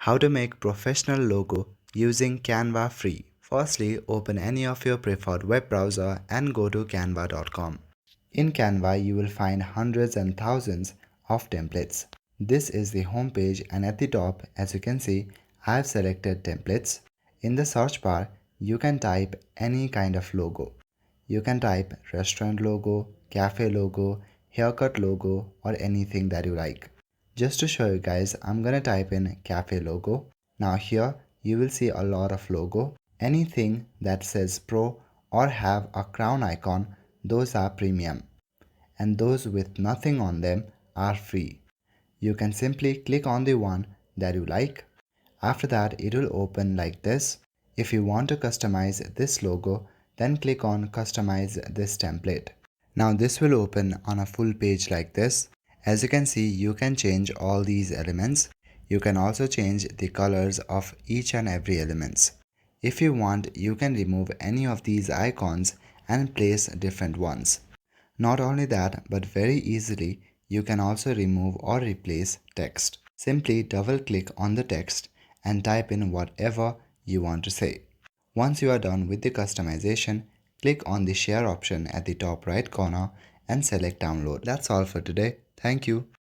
How to make professional logo using Canva free. Firstly, open any of your preferred web browser and go to canva.com. In Canva, you will find hundreds and thousands of templates. This is the home page, and at the top, as you can see, I have selected templates. In the search bar, you can type any kind of logo. You can type restaurant logo, cafe logo, haircut logo, or anything that you like. Just to show you guys, I'm gonna type in cafe logo. Now here you will see a lot of logo. Anything that says pro or have a crown icon, those are premium, and those with nothing on them are free. You can simply click on the one that you like. After that, it will open like this. If you want to customize this logo, then click on customize this template. Now this will open on a full page like this. As you can see, you can change all these elements. You can also change the colors of each and every elements. If you want, you can remove any of these icons and place different ones. Not only that, but very easily, you can also remove or replace text. Simply double click on the text and type in whatever you want to say. Once you are done with the customization, click on the share option at the top right corner and select download. That's all for today. Thank you.